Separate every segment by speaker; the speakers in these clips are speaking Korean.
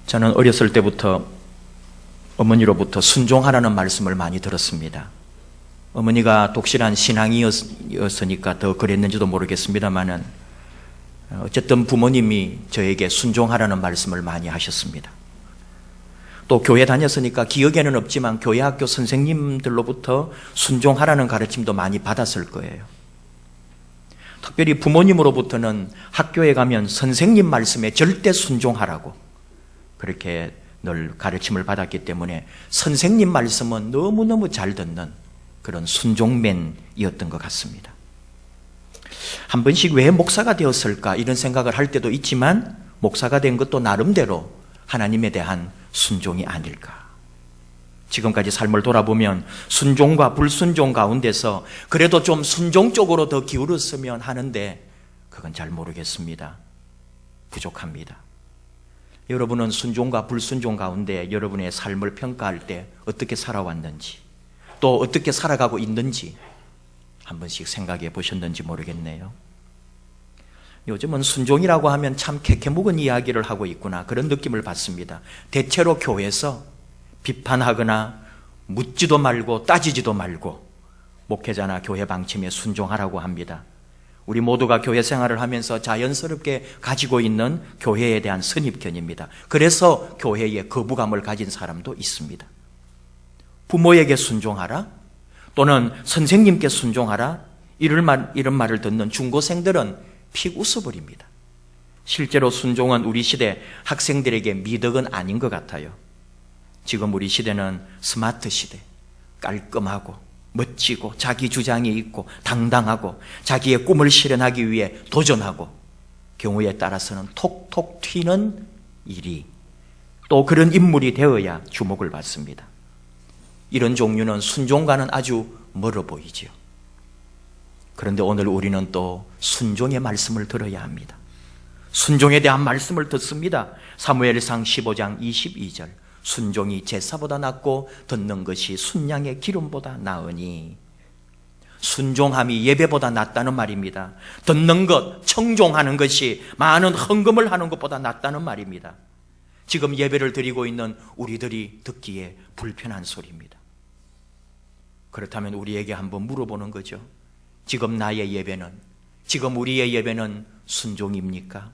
Speaker 1: 저는 어렸을 때부터 어머니로부터 순종하라는 말씀을 많이 들었습니다. 어머니가 독실한 신앙이었으니까 더 그랬는지도 모르겠습니다만은 어쨌든 부모님이 저에게 순종하라는 말씀을 많이 하셨습니다. 또 교회 다녔으니까 기억에는 없지만 교회 학교 선생님들로부터 순종하라는 가르침도 많이 받았을 거예요. 특별히 부모님으로부터는 학교에 가면 선생님 말씀에 절대 순종하라고 그렇게 늘 가르침을 받았기 때문에 선생님 말씀은 너무너무 잘 듣는 그런 순종맨이었던 것 같습니다. 한 번씩 왜 목사가 되었을까 이런 생각을 할 때도 있지만 목사가 된 것도 나름대로 하나님에 대한 순종이 아닐까. 지금까지 삶을 돌아보면 순종과 불순종 가운데서 그래도 좀 순종 쪽으로 더 기울었으면 하는데 그건 잘 모르겠습니다. 부족합니다. 여러분은 순종과 불순종 가운데 여러분의 삶을 평가할 때 어떻게 살아왔는지 또 어떻게 살아가고 있는지 한 번씩 생각해 보셨는지 모르겠네요. 요즘은 순종이라고 하면 참 캐캐묵은 이야기를 하고 있구나 그런 느낌을 받습니다. 대체로 교회에서 비판하거나 묻지도 말고 따지지도 말고 목회자나 교회 방침에 순종하라고 합니다. 우리 모두가 교회 생활을 하면서 자연스럽게 가지고 있는 교회에 대한 선입견입니다. 그래서 교회에 거부감을 가진 사람도 있습니다. 부모에게 순종하라 또는 선생님께 순종하라 이런 말을 듣는 중고생들은 픽 웃어버립니다. 실제로 순종은 우리 시대 학생들에게 미덕은 아닌 것 같아요. 지금 우리 시대는 스마트 시대, 깔끔하고 멋지고 자기 주장이 있고 당당하고 자기의 꿈을 실현하기 위해 도전하고 경우에 따라서는 톡톡 튀는 일이 또 그런 인물이 되어야 주목을 받습니다. 이런 종류는 순종과는 아주 멀어 보이지요. 그런데 오늘 우리는 또 순종의 말씀을 들어야 합니다. 순종에 대한 말씀을 듣습니다. 사무엘상 15장 22절 순종이 제사보다 낫고 듣는 것이 순양의 기름보다 나으니 순종함이 예배보다 낫다는 말입니다. 듣는 것, 청종하는 것이 많은 헌금을 하는 것보다 낫다는 말입니다. 지금 예배를 드리고 있는 우리들이 듣기에 불편한 소리입니다. 그렇다면 우리에게 한번 물어보는 거죠. 지금 나의 예배는, 지금 우리의 예배는 순종입니까?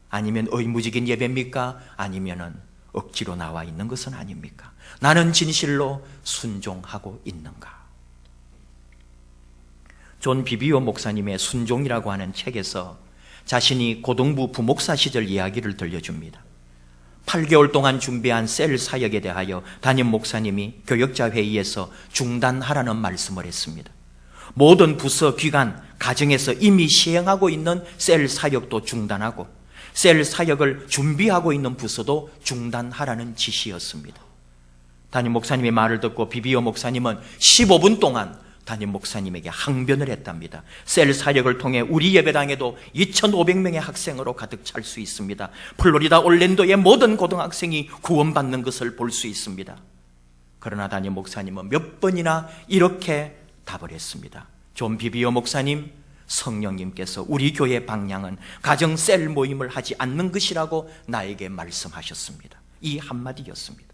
Speaker 1: 아니면 의무적인 예배입니까? 아니면은 억지로 나와 있는 것은 아닙니까? 나는 진실로 순종하고 있는가? 존 비비오 목사님의 순종이라고 하는 책에서 자신이 고등부 부목사 시절 이야기를 들려줍니다. 8개월 동안 준비한 셀 사역에 대하여 담임 목사님이 교역자 회의에서 중단하라는 말씀을 했습니다. 모든 부서, 기관, 가정에서 이미 시행하고 있는 셀 사역도 중단하고 셀 사역을 준비하고 있는 부서도 중단하라는 지시였습니다. 담임 목사님의 말을 듣고 비비오 목사님은 15분 동안 담임 목사님에게 항변을 했답니다. 셀 사역을 통해 우리 예배당에도 2,500명의 학생으로 가득 찰 수 있습니다. 플로리다 올랜도의 모든 고등학생이 구원받는 것을 볼 수 있습니다. 그러나 담임 목사님은 몇 번이나 이렇게 답을 했습니다. 존 비비오 목사님, 성령님께서 우리 교회 방향은 가정 셀 모임을 하지 않는 것이라고 나에게 말씀하셨습니다. 이 한마디였습니다.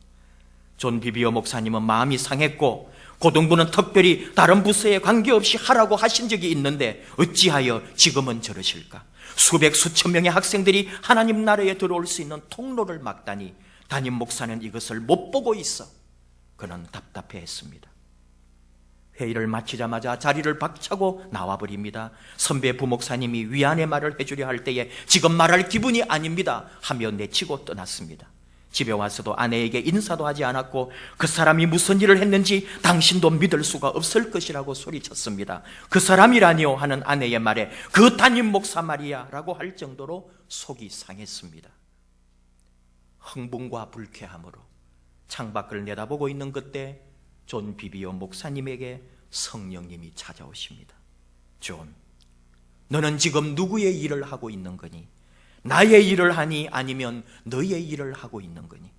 Speaker 1: 존 비비오 목사님은 마음이 상했고 고등부는 특별히 다른 부서에 관계없이 하라고 하신 적이 있는데 어찌하여 지금은 저러실까? 수백 수천 명의 학생들이 하나님 나라에 들어올 수 있는 통로를 막다니 담임 목사는 이것을 못 보고 있어. 그는 답답해했습니다. 회의를 마치자마자 자리를 박차고 나와버립니다. 선배 부목사님이 위안의 말을 해주려 할 때에 지금 말할 기분이 아닙니다 하며 내치고 떠났습니다. 집에 와서도 아내에게 인사도 하지 않았고 그 사람이 무슨 일을 했는지 당신도 믿을 수가 없을 것이라고 소리쳤습니다. 그 사람이라니요 하는 아내의 말에 그 담임 목사 말이야 라고 할 정도로 속이 상했습니다. 흥분과 불쾌함으로 창밖을 내다보고 있는 그때 존 비비오 목사님에게 성령님이 찾아오십니다. 존, 너는 지금 누구의 일을 하고 있는 거니? 나의 일을 하니 아니면 너의 일을 하고 있는 거니?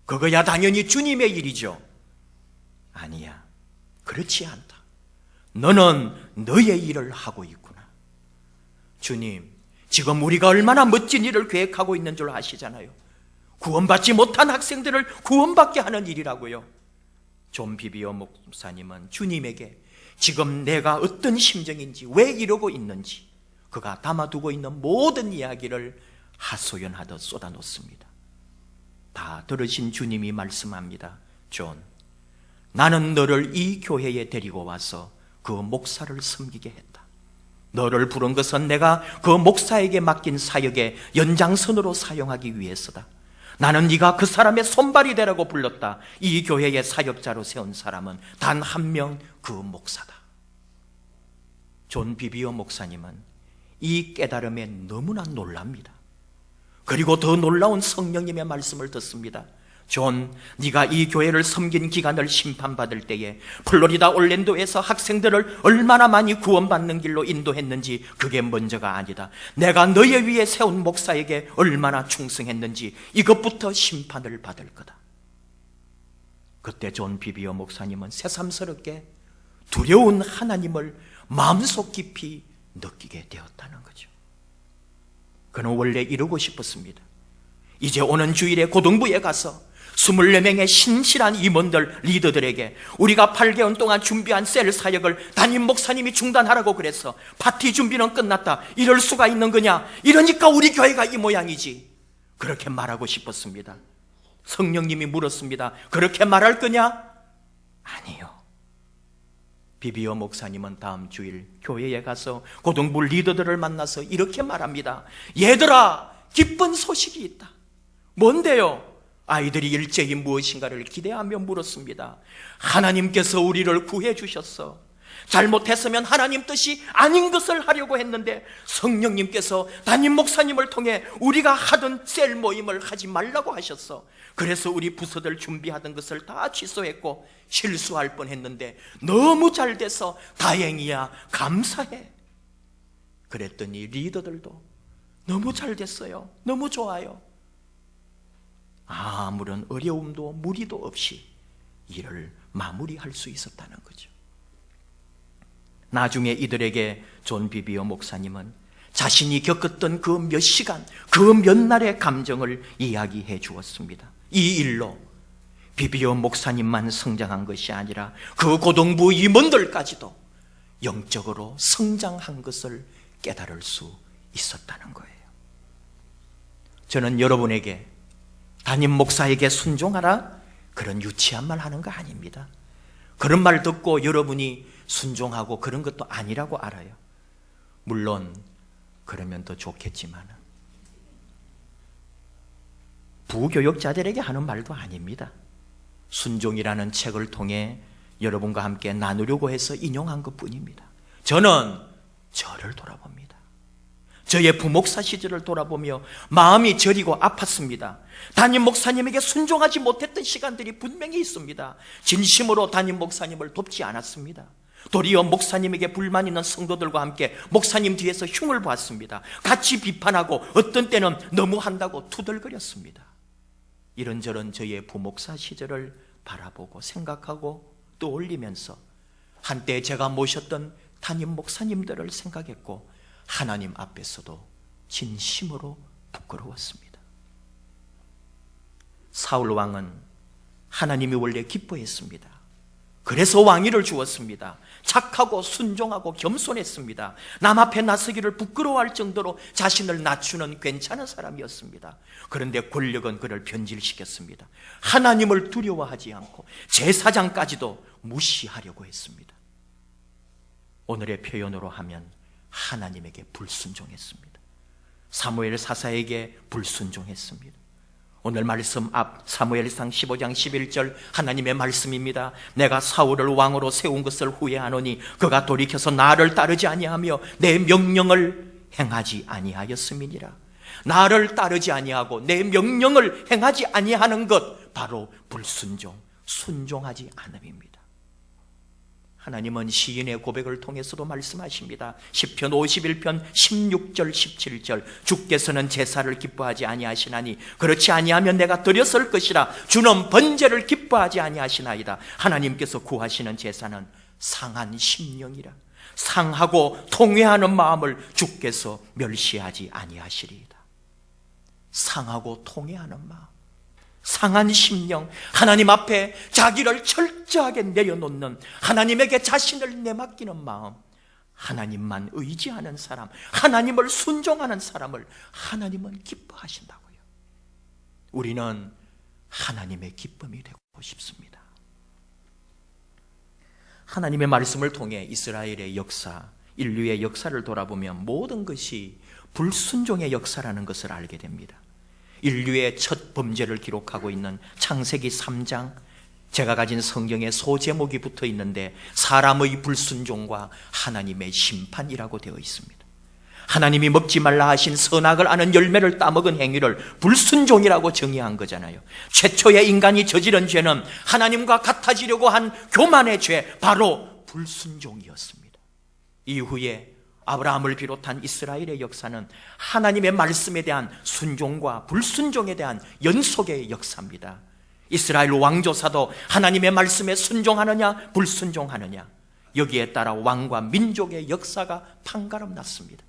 Speaker 1: 그거야 당연히 주님의 일이죠. 아니야, 그렇지 않다. 너는 너의 일을 하고 있구나. 주님, 지금 우리가 얼마나 멋진 일을 계획하고 있는 줄 아시잖아요. 구원받지 못한 학생들을 구원받게 하는 일이라고요. 존 비비어 목사님은 주님에게 지금 내가 어떤 심정인지, 왜 이러고 있는지 그가 담아두고 있는 모든 이야기를 하소연하듯 쏟아놓습니다. 다 들으신 주님이 말씀합니다. 존, 나는 너를 이 교회에 데리고 와서 그 목사를 섬기게 했다. 너를 부른 것은 내가 그 목사에게 맡긴 사역의 연장선으로 사용하기 위해서다. 나는 네가 그 사람의 손발이 되라고 불렀다. 이 교회의 사역자로 세운 사람은 단 한 명, 그 목사다. 존 비비어 목사님은 이 깨달음에 너무나 놀랍니다. 그리고 더 놀라운 성령님의 말씀을 듣습니다. 존, 네가 이 교회를 섬긴 기간을 심판받을 때에 플로리다 올랜도에서 학생들을 얼마나 많이 구원받는 길로 인도했는지 그게 먼저가 아니다. 내가 너의 위에 세운 목사에게 얼마나 충성했는지 이것부터 심판을 받을 거다. 그때 존 비비어 목사님은 새삼스럽게 두려운 하나님을 마음속 깊이 느끼게 되었다는 거죠. 그는 원래 이러고 싶었습니다. 이제 오는 주일에 고등부에 가서 24명의 신실한 임원들, 리더들에게 우리가 8개월 동안 준비한 셀 사역을 담임 목사님이 중단하라고 그래서 파티 준비는 끝났다. 이럴 수가 있는 거냐? 이러니까 우리 교회가 이 모양이지. 그렇게 말하고 싶었습니다. 성령님이 물었습니다. 그렇게 말할 거냐? 아니요. 비비어 목사님은 다음 주일 교회에 가서 고등부 리더들을 만나서 이렇게 말합니다. 얘들아, 기쁜 소식이 있다. 뭔데요? 아이들이 일제히 무엇인가를 기대하며 물었습니다. 하나님께서 우리를 구해 주셨어. 잘못했으면 하나님 뜻이 아닌 것을 하려고 했는데 성령님께서 담임 목사님을 통해 우리가 하던 셀 모임을 하지 말라고 하셨어. 그래서 우리 부서들 준비하던 것을 다 취소했고 실수할 뻔했는데 너무 잘 돼서 다행이야, 감사해. 그랬더니 리더들도 너무 잘 됐어요, 너무 좋아요. 아무런 어려움도 무리도 없이 일을 마무리할 수 있었다는 거죠. 나중에 이들에게 존 비비어 목사님은 자신이 겪었던 그 몇 시간, 그 몇 날의 감정을 이야기해 주었습니다. 이 일로 비비어 목사님만 성장한 것이 아니라 그 고등부 임원들까지도 영적으로 성장한 것을 깨달을 수 있었다는 거예요. 저는 여러분에게 담임 목사에게 순종하라, 그런 유치한 말 하는 거 아닙니다. 그런 말 듣고 여러분이 순종하고 그런 것도 아니라고 알아요. 물론 그러면 더 좋겠지만 부교역자들에게 하는 말도 아닙니다. 순종이라는 책을 통해 여러분과 함께 나누려고 해서 인용한 것뿐입니다. 저는 저를 돌아봅니다. 저의 부목사 시절을 돌아보며 마음이 저리고 아팠습니다. 담임 목사님에게 순종하지 못했던 시간들이 분명히 있습니다. 진심으로 담임 목사님을 돕지 않았습니다. 도리어 목사님에게 불만 있는 성도들과 함께 목사님 뒤에서 흉을 보았습니다. 같이 비판하고 어떤 때는 너무한다고 투덜거렸습니다. 이런저런 저의 부목사 시절을 바라보고 생각하고 떠올리면서 한때 제가 모셨던 담임 목사님들을 생각했고 하나님 앞에서도 진심으로 부끄러웠습니다. 사울 왕은 하나님이 원래 기뻐했습니다. 그래서 왕위를 주었습니다. 착하고 순종하고 겸손했습니다. 남 앞에 나서기를 부끄러워할 정도로 자신을 낮추는 괜찮은 사람이었습니다. 그런데 권력은 그를 변질시켰습니다. 하나님을 두려워하지 않고 제사장까지도 무시하려고 했습니다. 오늘의 표현으로 하면 하나님에게 불순종했습니다. 사무엘 사사에게 불순종했습니다. 오늘 말씀 앞 사무엘상 15장 11절 하나님의 말씀입니다. 내가 사울을 왕으로 세운 것을 후회하노니 그가 돌이켜서 나를 따르지 아니하며 내 명령을 행하지 아니하였음이니라. 나를 따르지 아니하고 내 명령을 행하지 아니하는 것, 바로 불순종, 순종하지 않음입니다. 하나님은 시인의 고백을 통해서도 말씀하십니다. 시편 51편 16절 17절 주께서는 제사를 기뻐하지 아니하시나니 그렇지 아니하면 내가 드렸을 것이라. 주는 번제를 기뻐하지 아니하시나이다. 하나님께서 구하시는 제사는 상한 심령이라. 상하고 통회하는 마음을 주께서 멸시하지 아니하시리이다. 상하고 통회하는 마음, 상한 심령, 하나님 앞에 자기를 철저하게 내려놓는, 하나님에게 자신을 내맡기는 마음, 하나님만 의지하는 사람, 하나님을 순종하는 사람을 하나님은 기뻐하신다고요. 우리는 하나님의 기쁨이 되고 싶습니다. 하나님의 말씀을 통해 이스라엘의 역사, 인류의 역사를 돌아보면 모든 것이 불순종의 역사라는 것을 알게 됩니다. 인류의 첫 범죄를 기록하고 있는 창세기 3장, 제가 가진 성경에 소제목이 붙어 있는데 사람의 불순종과 하나님의 심판이라고 되어 있습니다. 하나님이 먹지 말라 하신 선악을 아는 열매를 따먹은 행위를 불순종이라고 정의한 거잖아요. 최초의 인간이 저지른 죄는 하나님과 같아지려고 한 교만의 죄, 바로 불순종이었습니다. 이후에 아브라함을 비롯한 이스라엘의 역사는 하나님의 말씀에 대한 순종과 불순종에 대한 연속의 역사입니다. 이스라엘 왕조사도 하나님의 말씀에 순종하느냐 불순종하느냐, 여기에 따라 왕과 민족의 역사가 판가름 났습니다.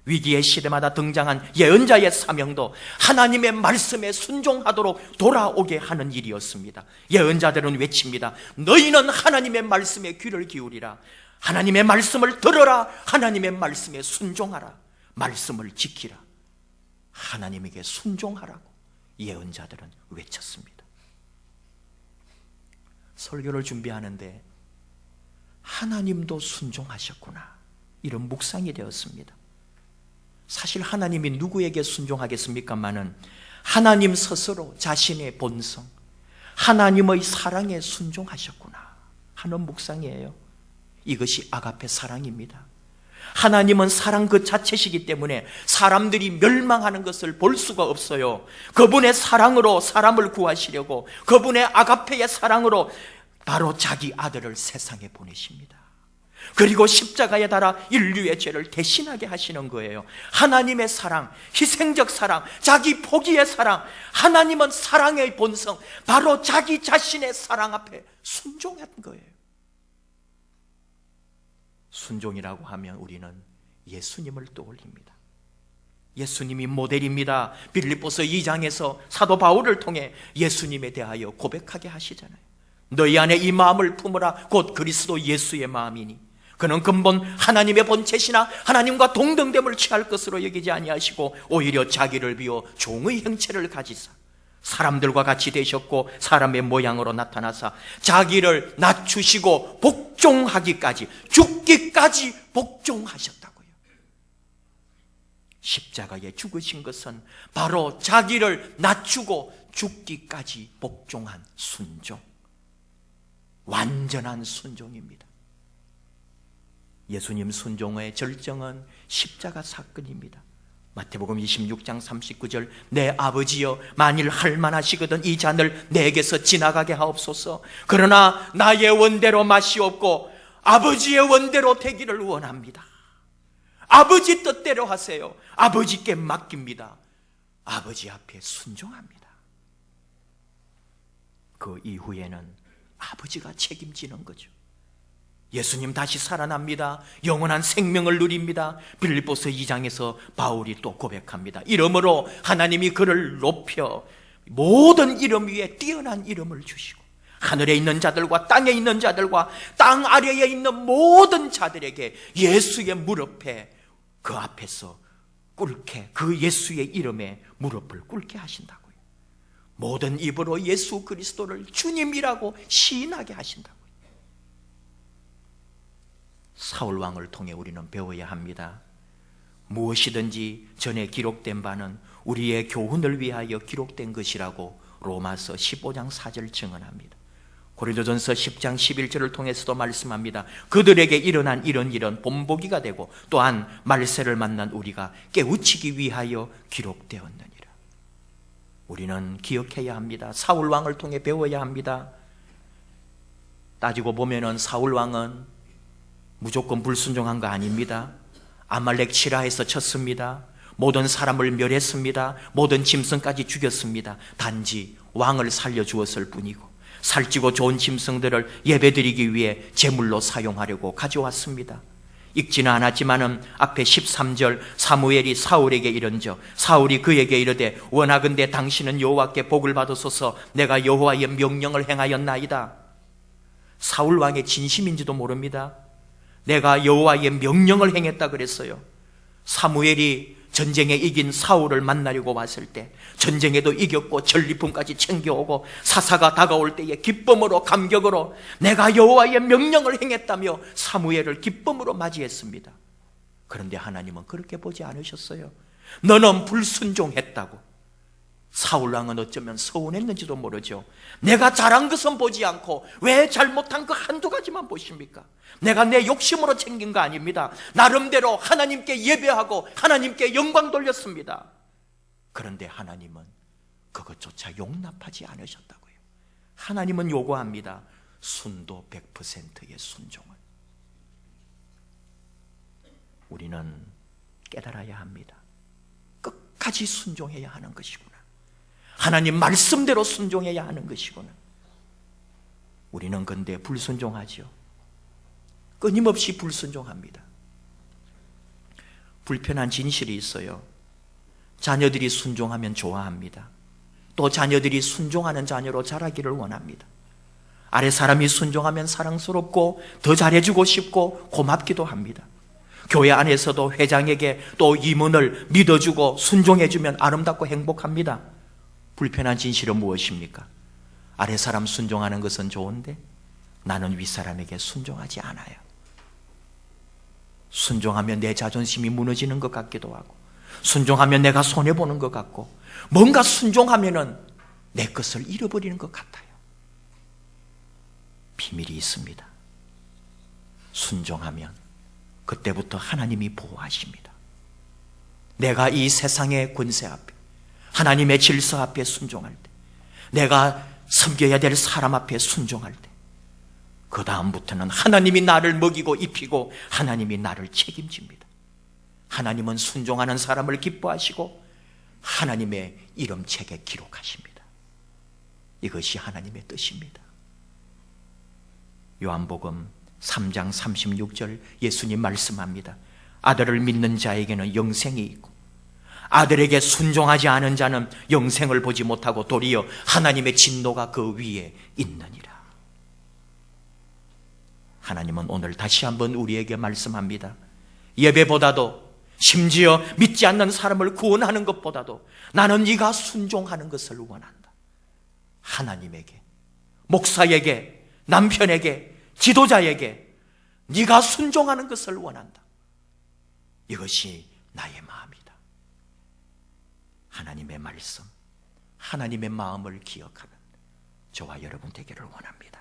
Speaker 1: 위기의 시대마다 등장한 예언자의 사명도 하나님의 말씀에 순종하도록 돌아오게 하는 일이었습니다. 예언자들은 외칩니다. 너희는 하나님의 말씀에 귀를 기울이라. 하나님의 말씀을 들어라. 하나님의 말씀에 순종하라. 말씀을 지키라. 하나님에게 순종하라고 예언자들은 외쳤습니다. 설교를 준비하는데 하나님도 순종하셨구나, 이런 묵상이 되었습니다. 사실 하나님이 누구에게 순종하겠습니까마는 하나님 스스로 자신의 본성, 하나님의 사랑에 순종하셨구나 하는 묵상이에요. 이것이 아가페 사랑입니다. 하나님은 사랑 그 자체시기 때문에 사람들이 멸망하는 것을 볼 수가 없어요. 그분의 사랑으로 사람을 구하시려고, 그분의 아가페의 사랑으로 바로 자기 아들을 세상에 보내십니다. 그리고 십자가에 달아 인류의 죄를 대신하게 하시는 거예요. 하나님의 사랑, 희생적 사랑, 자기 포기의 사랑, 하나님은 사랑의 본성, 바로 자기 자신의 사랑 앞에 순종한 거예요. 순종이라고 하면 우리는 예수님을 떠올립니다. 예수님이 모델입니다. 빌립보서 2장에서 사도 바울을 통해 예수님에 대하여 고백하게 하시잖아요. 너희 안에 이 마음을 품으라, 곧 그리스도 예수의 마음이니 그는 근본 하나님의 본체시나 하나님과 동등됨을 취할 것으로 여기지 아니하시고 오히려 자기를 비워 종의 형체를 가지사 사람들과 같이 되셨고 사람의 모양으로 나타나사 자기를 낮추시고 복종하기까지, 죽기까지 복종하셨다고요. 십자가에 죽으신 것은 바로 자기를 낮추고 죽기까지 복종한 순종, 완전한 순종입니다. 예수님 순종의 절정은 십자가 사건입니다. 마태복음 26장 39절, 내 아버지여 만일 할만하시거든 이 잔을 내게서 지나가게 하옵소서. 그러나 나의 원대로 마시옵고 아버지의 원대로 되기를 원합니다. 아버지 뜻대로 하세요. 아버지께 맡깁니다. 아버지 앞에 순종합니다. 그 이후에는 아버지가 책임지는 거죠. 예수님 다시 살아납니다. 영원한 생명을 누립니다. 빌립보서 2장에서 바울이 또 고백합니다. 이름으로 하나님이 그를 높여 모든 이름 위에 뛰어난 이름을 주시고 하늘에 있는 자들과 땅에 있는 자들과 땅 아래에 있는 모든 자들에게 예수의 무릎에, 그 앞에서 꿇게, 그 예수의 이름에 무릎을 꿇게 하신다고요. 모든 입으로 예수 그리스도를 주님이라고 시인하게 하신다고요. 사울 왕을 통해 우리는 배워야 합니다. 무엇이든지 전에 기록된 바는 우리의 교훈을 위하여 기록된 것이라고 로마서 15장 4절 증언합니다. 고린도전서 10장 11절을 통해서도 말씀합니다. 그들에게 일어난 이런 일은 본보기가 되고 또한 말세를 만난 우리가 깨우치기 위하여 기록되었느니라. 우리는 기억해야 합니다. 사울 왕을 통해 배워야 합니다. 따지고 보면은 사울 왕은 무조건 불순종한 거 아닙니다. 아말렉 치라에서 쳤습니다. 모든 사람을 멸했습니다. 모든 짐승까지 죽였습니다. 단지 왕을 살려주었을 뿐이고 살찌고 좋은 짐승들을 예배드리기 위해 제물로 사용하려고 가져왔습니다. 읽지는 않았지만은 앞에 13절 사무엘이 사울에게 이른적 사울이 그에게 이르되 원하건대 당신은 여호와께 복을 받으소서 내가 여호와의 명령을 행하였나이다. 사울 왕의 진심인지도 모릅니다. 내가 여호와의 명령을 행했다 그랬어요. 사무엘이 전쟁에 이긴 사울을 만나려고 왔을 때 전쟁에도 이겼고 전리품까지 챙겨오고 사사가 다가올 때에 기쁨으로 감격으로 내가 여호와의 명령을 행했다며 사무엘을 기쁨으로 맞이했습니다. 그런데 하나님은 그렇게 보지 않으셨어요. 너는 불순종했다고. 사울왕은 어쩌면 서운했는지도 모르죠. 내가 잘한 것은 보지 않고 왜 잘못한 그 한두 가지만 보십니까? 내가 내 욕심으로 챙긴 거 아닙니다. 나름대로 하나님께 예배하고 하나님께 영광 돌렸습니다. 그런데 하나님은 그것조차 용납하지 않으셨다고요. 하나님은 요구합니다. 순도 100%의 순종을. 우리는 깨달아야 합니다. 끝까지 순종해야 하는 것이구나. 하나님 말씀대로 순종해야 하는 것이구나. 우리는 근데 불순종하죠. 끊임없이 불순종합니다. 불편한 진실이 있어요. 자녀들이 순종하면 좋아합니다. 또 자녀들이 순종하는 자녀로 자라기를 원합니다. 아래 사람이 순종하면 사랑스럽고 더 잘해주고 싶고 고맙기도 합니다. 교회 안에서도 회장에게 또 임원을 믿어주고 순종해주면 아름답고 행복합니다. 불편한 진실은 무엇입니까? 아래 사람 순종하는 것은 좋은데 나는 윗사람에게 순종하지 않아요. 순종하면 내 자존심이 무너지는 것 같기도 하고 순종하면 내가 손해보는 것 같고 뭔가 순종하면은 내 것을 잃어버리는 것 같아요. 비밀이 있습니다. 순종하면 그때부터 하나님이 보호하십니다. 내가 이 세상의 권세 앞에 하나님의 질서 앞에 순종할 때 내가 섬겨야 될 사람 앞에 순종할 때 그 다음부터는 하나님이 나를 먹이고 입히고 하나님이 나를 책임집니다. 하나님은 순종하는 사람을 기뻐하시고 하나님의 이름책에 기록하십니다. 이것이 하나님의 뜻입니다. 요한복음 3장 36절 예수님 말씀합니다. 아들을 믿는 자에게는 영생이 있고 아들에게 순종하지 않은 자는 영생을 보지 못하고 도리어 하나님의 진노가 그 위에 있느니라. 하나님은 오늘 다시 한번 우리에게 말씀합니다. 예배보다도 심지어 믿지 않는 사람을 구원하는 것보다도 나는 네가 순종하는 것을 원한다. 하나님에게, 목사에게, 남편에게, 지도자에게 네가 순종하는 것을 원한다. 이것이 나의 마음이다. 하나님의 말씀, 하나님의 마음을 기억하는 저와 여러분 되기를 원합니다.